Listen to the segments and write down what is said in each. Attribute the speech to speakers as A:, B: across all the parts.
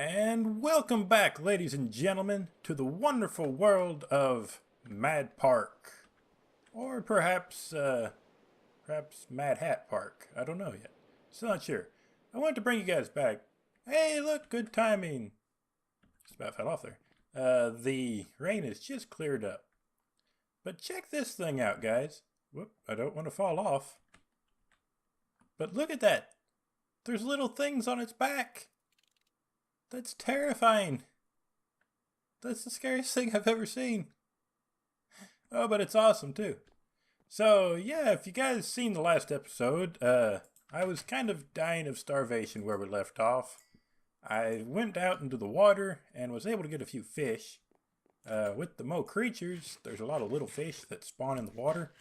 A: And welcome back, ladies and gentlemen, to the wonderful world of MadHat Park. Or perhaps MadHat Park. I don't know yet. Still not sure. I wanted to bring you guys back. Hey, look, good timing. Just about fell off there. The rain has just cleared up. But check this thing out, guys. Whoop, I don't want to fall off. But look at that. There's little things on its back. That's terrifying. That's the scariest thing I've ever seen. Oh, but it's awesome too. So, yeah, if you guys seen the last episode, I was kind of dying of starvation where we left off. I went out into the water and was able to get a few fish. With the Mo creatures, there's a lot of little fish that spawn in the water.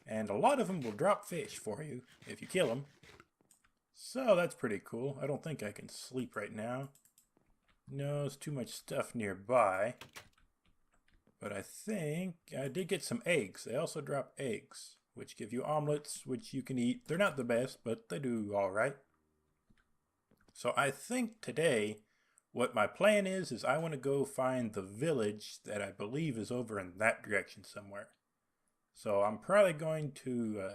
A: And a lot of them will drop fish for you if you kill them. So that's pretty cool. I don't think I can sleep right now. No, there's too much stuff nearby. But I think I did get some eggs. They also drop eggs, which give you omelets, which you can eat. They're not the best, but they do all right. So I think today, what my plan is I want to go find the village that I believe is over in that direction somewhere. So I'm probably going to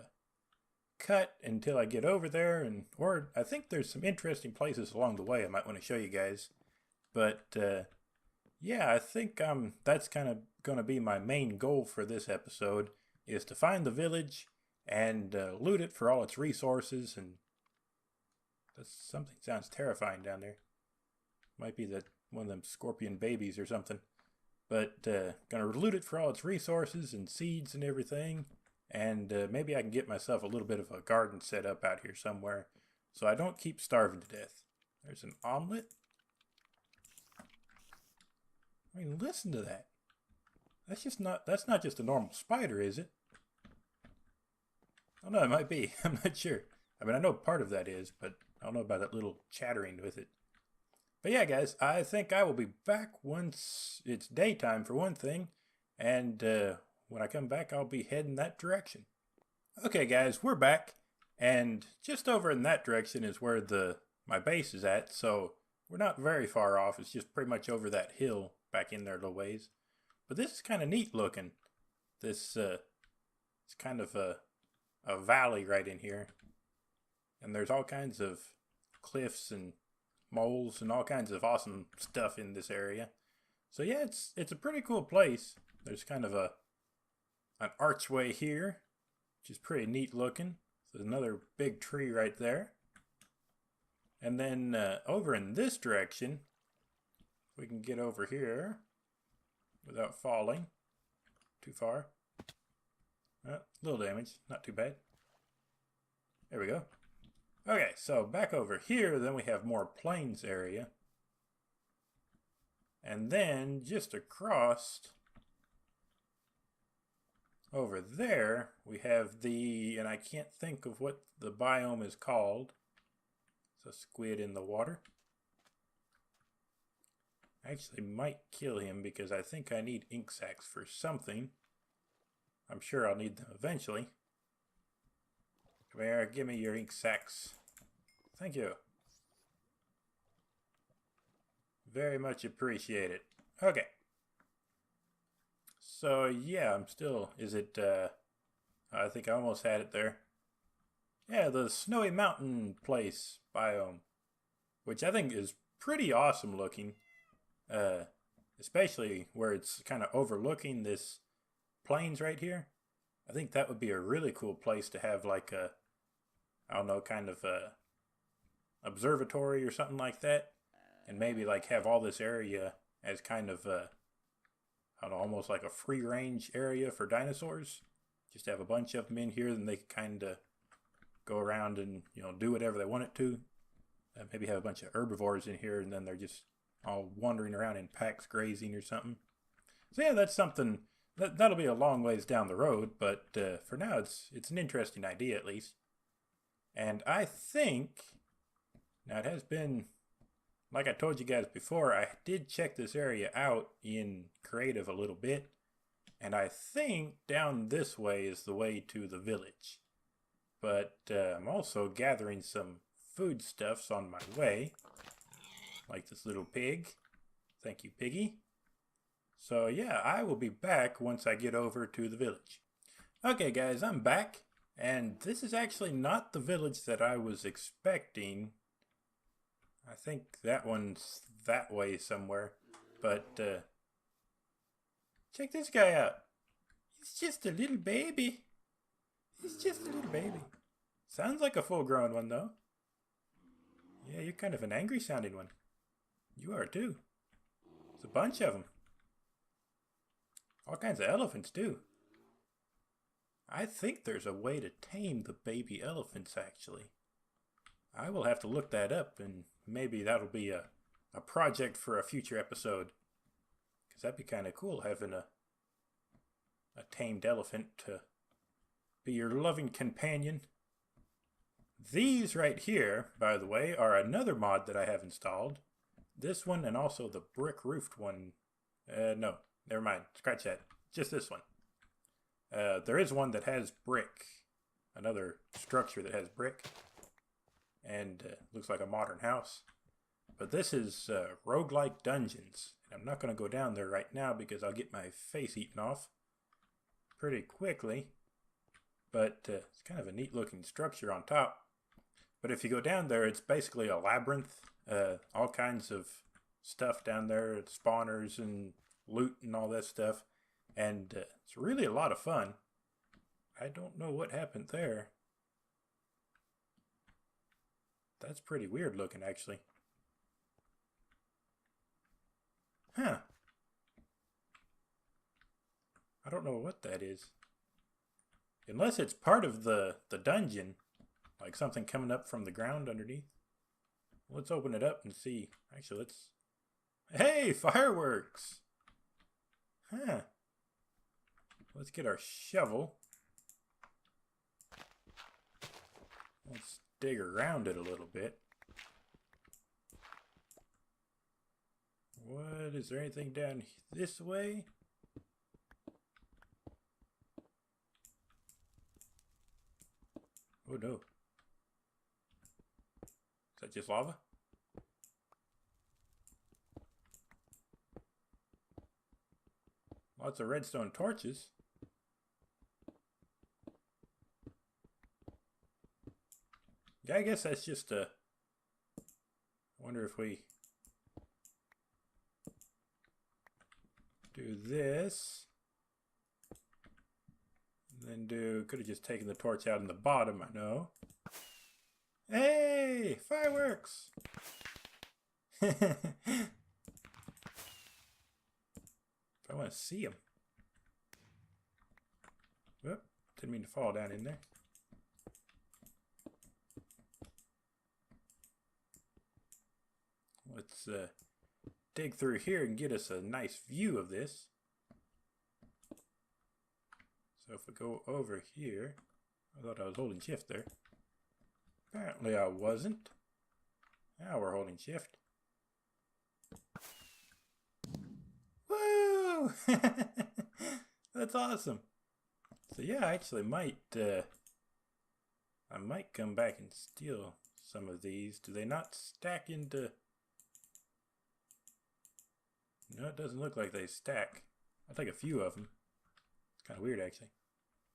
A: cut until I get over there, or I think there's some interesting places along the way I might want to show you guys. But yeah, I think that's kind of going to be my main goal for this episode, is to find the village and loot it for all its resources. And something sounds terrifying down there. Might be one of them scorpion babies or something. But gonna loot it for all its resources and seeds and everything. And maybe I can get myself a little bit of a garden set up out here somewhere, so I don't keep starving to death. There's an omelet. I mean, listen to that. That's not just a normal spider, is it? Oh no, it might be. I'm not sure. I mean, I know part of that is, but I don't know about that little chattering with it. But yeah, guys, I think I will be back once it's daytime for one thing, and when I come back, I'll be heading that direction. Okay, guys, we're back, and just over in that direction is where my base is at, so we're not very far off. It's just pretty much over that hill back in there a little ways. But this is kind of neat looking. It's kind of a valley right in here, and there's all kinds of cliffs and moles and all kinds of awesome stuff in this area. So yeah, it's a pretty cool place. There's kind of an archway here, which is pretty neat looking. There's another big tree right there. And then over in this direction, we can get over here without falling too far. A little damage, not too bad. There we go. Okay, so back over here, then we have more plains area. And then just across over there, we have and I can't think of what the biome is called. It's a squid in the water. I actually might kill him because I think I need ink sacs for something. I'm sure I'll need them eventually. Come here, give me your ink sacs. Thank you. Very much appreciate it. Okay. So yeah, I think I almost had it there. Yeah, the Snowy Mountain place biome, which I think is pretty awesome looking. Especially where it's kind of overlooking this plains right here. I think that would be a really cool place to have like I don't know, kind of a observatory or something like that. And maybe like have all this area as kind of I don't know, almost like a free range area for dinosaurs. Just have a bunch of them in here, then they can kind of go around and, do whatever they want it to. Maybe have a bunch of herbivores in here, and then they're just all wandering around in packs grazing or something. So yeah, that's something that'll be a long ways down the road, but for now it's an interesting idea at least. And I think now it has been, like I told you guys before, I did check this area out in creative a little bit, and I think down this way is the way to the village. But I'm also gathering some foodstuffs on my way. like this little pig. Thank you, piggy. So yeah, I will be back once I get over to the village. Okay guys, I'm back, and this is actually not the village that I was expecting. I think that one's that way somewhere, but check this guy out. He's just a little baby. He's just a little baby. Sounds like a full-grown one though. Yeah, you're kind of an angry sounding one. You are too. There's a bunch of them. All kinds of elephants too. I think there's a way to tame the baby elephants actually. I will have to look that up, and maybe that'll be a project for a future episode. Because that'd be kind of cool, having a tamed elephant to be your loving companion. These right here, by the way, are another mod that I have installed. This one and also the brick-roofed one. No, never mind. Scratch that. Just this one. There is one that has brick. Another structure that has brick. And looks like a modern house. But this is roguelike dungeons. I'm not going to go down there right now because I'll get my face eaten off pretty quickly. But it's kind of a neat looking structure on top. But if you go down there, it's basically a labyrinth. All kinds of stuff down there. Spawners and loot and all that stuff. And it's really a lot of fun. I don't know what happened there. That's pretty weird looking, actually. Huh. I don't know what that is. Unless it's part of the dungeon. Like something coming up from the ground underneath. Let's open it up and see. Actually, let's... Hey! Fireworks! Huh. Let's get our shovel. Let's dig around it a little bit. What? Is there anything down this way? Oh no. Is that just lava? Lots of redstone torches. Yeah, I guess that's just a... I wonder if we do this. And then do... Could have just taken the torch out in the bottom, I know. Hey! Fireworks! I want to see them. Whoop, didn't mean to fall down in there. Let's dig through here and get us a nice view of this. So if we go over here, I thought I was holding shift there. Apparently I wasn't. Now we're holding shift. Woo! That's awesome. So yeah, I actually might I might come back and steal some of these. Do they not stack into... No, it doesn't look like they stack. I'll take a few of them. It's kind of weird, actually.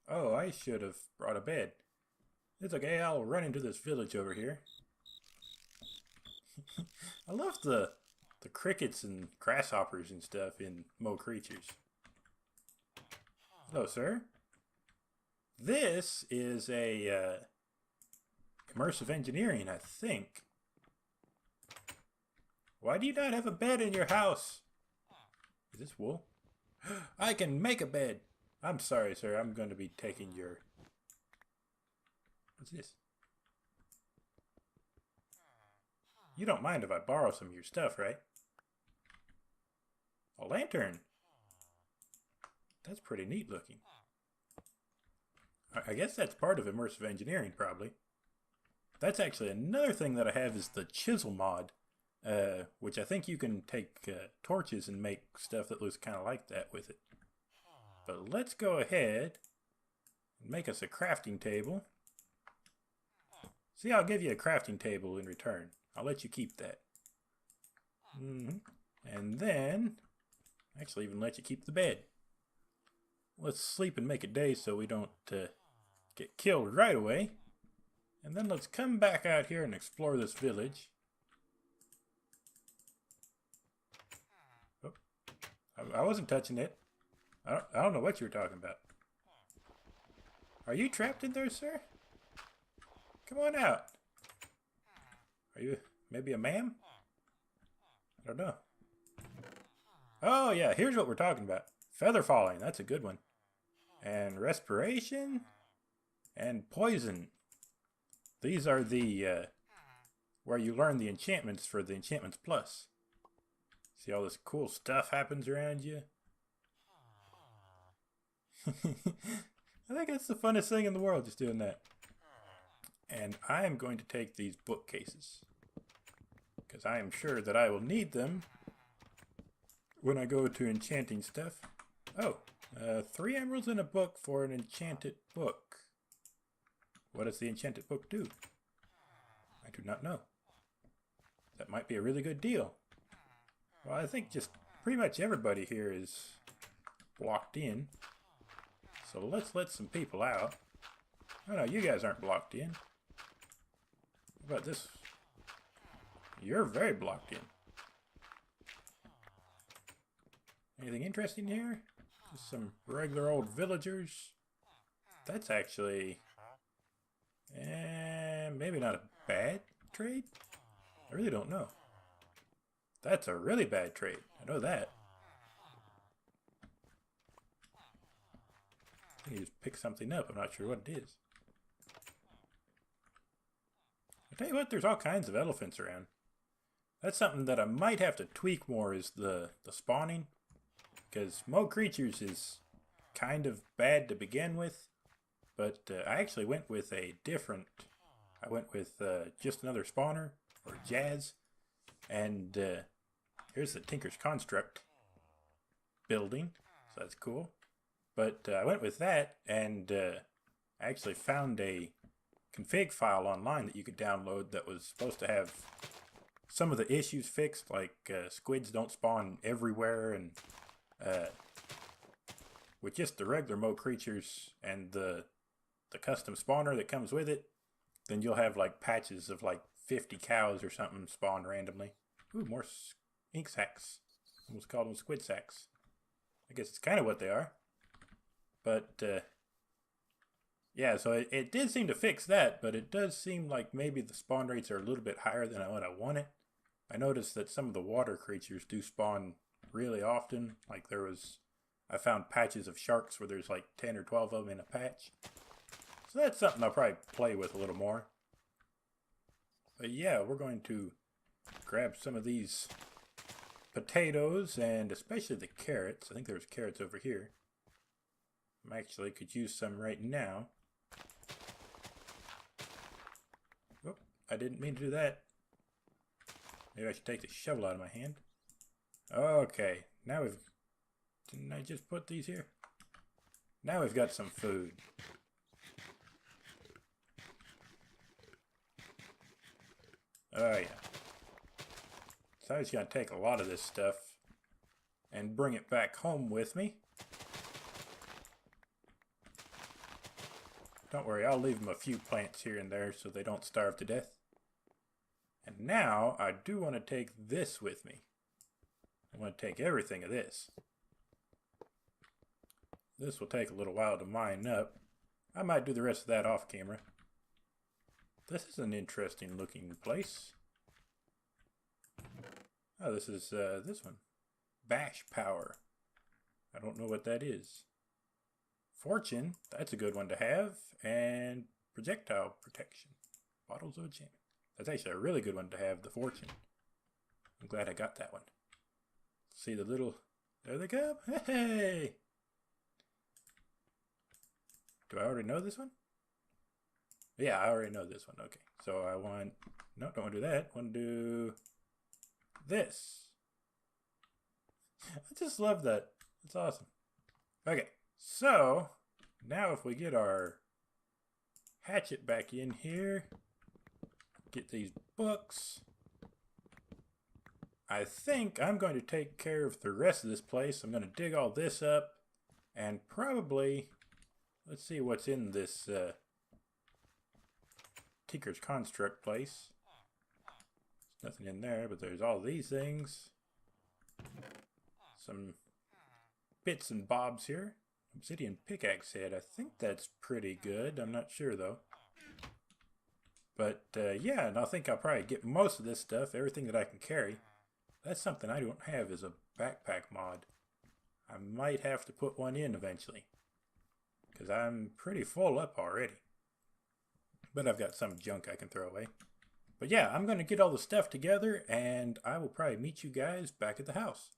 A: Oh, I should have brought a bed. It's okay, I'll run into this village over here. I love the crickets and grasshoppers and stuff in Mo Creatures. Hello, sir. This is a immersive engineering, I think. Why do you not have a bed in your house? Is this wool? I can make a bed. I'm sorry, sir. I'm going to be taking your... What's this? You don't mind if I borrow some of your stuff, right? A lantern. That's pretty neat looking. I guess that's part of immersive engineering, probably. That's actually another thing that I have is the chisel mod. Which I think you can take torches and make stuff that looks kind of like that with it. But let's go ahead and make us a crafting table. See, I'll give you a crafting table in return. I'll let you keep that. And then, actually even let you keep the bed. Let's sleep and make a day so we don't get killed right away. And then let's come back out here and explore this village. Oh, I wasn't touching it. I don't know what you were talking about. Are you trapped in there, sir? Come on out. Are you maybe a ma'am? I don't know. Oh yeah, here's what we're talking about. Feather falling, that's a good one. And respiration. And poison. These are the, where you learn the enchantments for the Enchantments Plus. See all this cool stuff happens around you? I think that's the funnest thing in the world, just doing that. And I am going to take these bookcases, because I am sure that I will need them when I go to enchanting stuff. Oh, 3 emeralds in a book for an enchanted book. What does the enchanted book do? I do not know. That might be a really good deal. Well, I think just pretty much everybody here is blocked in. So let's let some people out. Oh no, you guys aren't blocked in. How about this? You're very blocked in. Anything interesting here? Just some regular old villagers. That's actually... maybe not a bad trade? I really don't know. That's a really bad trade. I know that. I think you just pick something up. I'm not sure what it is. I tell you what, there's all kinds of elephants around. That's something that I might have to tweak more, is the spawning. Because Mo Creatures is kind of bad to begin with. But I actually went with a different... I went with just another spawner, or Jazz. And here's the Tinker's Construct building. So that's cool. But I went with that, and I actually found a config file online that you could download that was supposed to have some of the issues fixed, like squids don't spawn everywhere, and with just the regular Mo Creatures and the custom spawner that comes with it, then you'll have like patches of like 50 cows or something spawn randomly. Ooh, more ink sacks. Almost called them squid sacks. I guess it's kind of what they are. But, yeah, so it did seem to fix that, but it does seem like maybe the spawn rates are a little bit higher than what I wanted. I noticed that some of the water creatures do spawn really often. Like I found patches of sharks where there's like 10 or 12 of them in a patch. So that's something I'll probably play with a little more. But yeah, we're going to grab some of these potatoes, and especially the carrots. I think there's carrots over here. I actually could use some right now. Whoop, I didn't mean to do that. Maybe I should take the shovel out of my hand. Okay, now didn't I just put these here? Now we've got some food. Oh yeah. So I was going to take a lot of this stuff and bring it back home with me. Don't worry, I'll leave them a few plants here and there so they don't starve to death. And now I do want to take this with me. I want to take everything of this. This will take a little while to mine up. I might do the rest of that off camera. This is an interesting looking place. Oh, this is this one. Bash power. I don't know what that is. Fortune, that's a good one to have. And projectile protection. Bottles of enchantment. That's actually a really good one to have, the fortune. I'm glad I got that one. See the little... There they come. Hey! Do I already know this one? Yeah, I already know this one. Okay. So I want... No, don't want to do that. I want to do... this. I just love that. It's awesome. Okay. So, now if we get our hatchet back in here, get these books, I think I'm going to take care of the rest of this place. I'm going to dig all this up and probably, let's see what's in this Tinker's Construct place. There's nothing in there, but there's all these things. Some bits and bobs here. Obsidian pickaxe head. I think that's pretty good. I'm not sure though. But yeah, and I think I'll probably get most of this stuff, everything that I can carry. That's something I don't have is a backpack mod. I might have to put one in eventually, because I'm pretty full up already. But I've got some junk I can throw away. But yeah, I'm going to get all the stuff together, and I will probably meet you guys back at the house.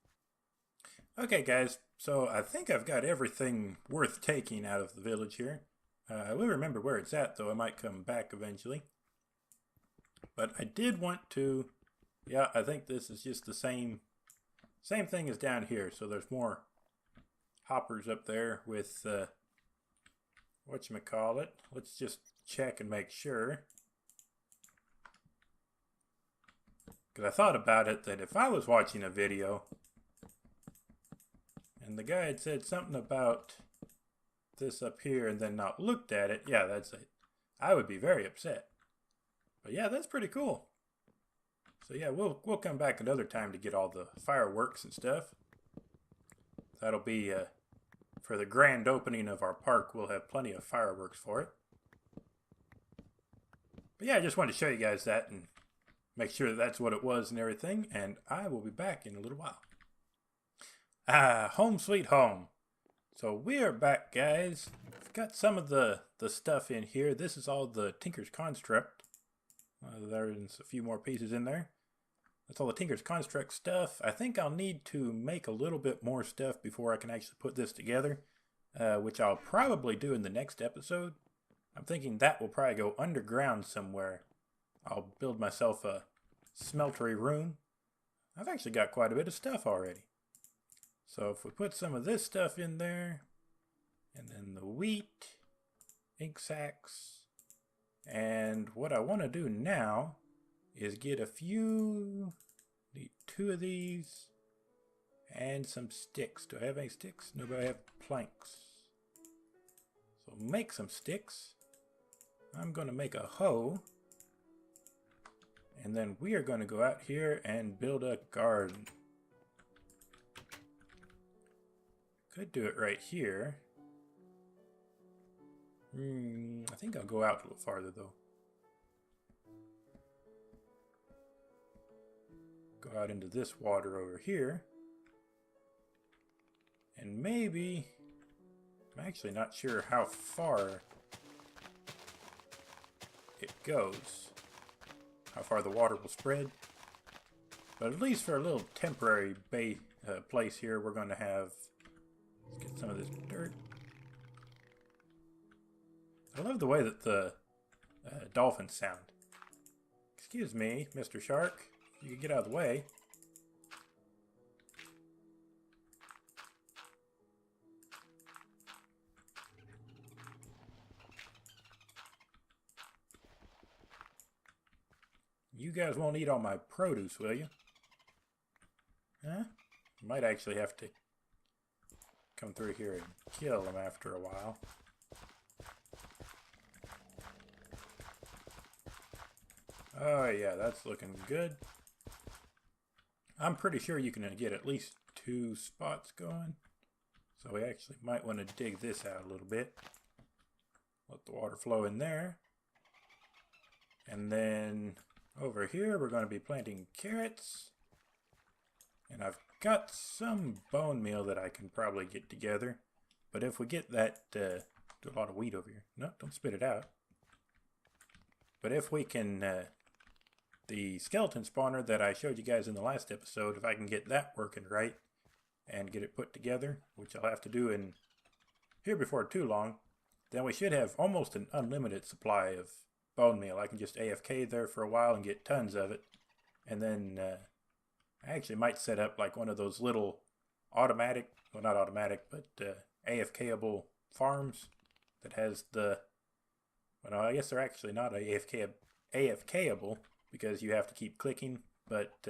A: Okay guys, so I think I've got everything worth taking out of the village here. I will remember where it's at though, I might come back eventually. But I did want to, yeah, I think this is just the same thing as down here. So there's more hoppers up there with, whatchamacallit. Let's just check and make sure. Because I thought about it that if I was watching a video and the guy had said something about this up here and then not looked at it, yeah, that's it. I would be very upset. But yeah, that's pretty cool. So yeah, we'll come back another time to get all the fireworks and stuff. That'll be for the grand opening of our park. We'll have plenty of fireworks for it. But yeah, I just wanted to show you guys that and make sure that that's what it was and everything. And I will be back in a little while. Home sweet home. So we are back, guys. I've got some of the stuff in here. This is all the Tinker's Construct. There's a few more pieces in there. That's all the Tinker's Construct stuff. I think I'll need to make a little bit more stuff before I can actually put this together, which I'll probably do in the next episode. I'm thinking that will probably go underground somewhere. I'll build myself a smeltery room. I've actually got quite a bit of stuff already. So if we put some of this stuff in there, and then the wheat, ink sacks, and what I want to do now is get a few, need 2 of these, and some sticks. Do I have any sticks? No, but I have planks. So make some sticks. I'm going to make a hoe. And then we are going to go out here and build a garden. Could do it right here. I think I'll go out a little farther though. Go out into this water over here. And maybe, I'm actually not sure how far it goes. How far the water will spread. But at least for a little temporary place here, we're going to have, let's get some of this dirt. I love the way that the dolphins sound. Excuse me, Mr. Shark. You can get out of the way. You guys won't eat all my produce, will you? Huh? Might actually have to come through here and kill them after a while. Oh yeah, that's looking good. I'm pretty sure you can get at least 2 spots going. So we actually might want to dig this out a little bit. Let the water flow in there. And then over here we're going to be planting carrots. And I've got some bone meal that I can probably get together. But if we get that, do a lot of wheat over here. No, don't spit it out. But if we can, the skeleton spawner that I showed you guys in the last episode, if I can get that working right and get it put together, which I'll have to do in here before too long, then we should have almost an unlimited supply of bone meal. I can just AFK there for a while and get tons of it. And then I actually might set up like one of those little automatic, well not automatic, but AFKable farms that has the, well I guess they're actually not AFKable because you have to keep clicking, but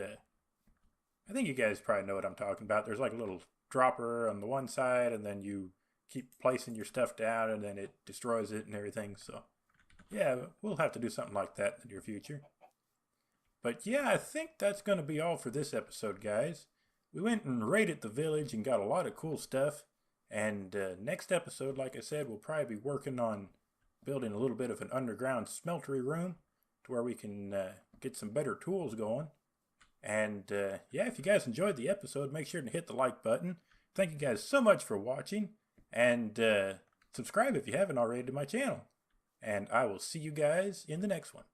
A: I think you guys probably know what I'm talking about. There's like a little dropper on the one side, and then you keep placing your stuff down, and then it destroys it and everything. So, yeah, we'll have to do something like that in the near future. But yeah, I think that's going to be all for this episode, guys. We went and raided the village and got a lot of cool stuff. And next episode, like I said, we'll probably be working on building a little bit of an underground smeltery room to where we can get some better tools going. And yeah, if you guys enjoyed the episode, make sure to hit the like button. Thank you guys so much for watching. And subscribe if you haven't already to my channel. And I will see you guys in the next one.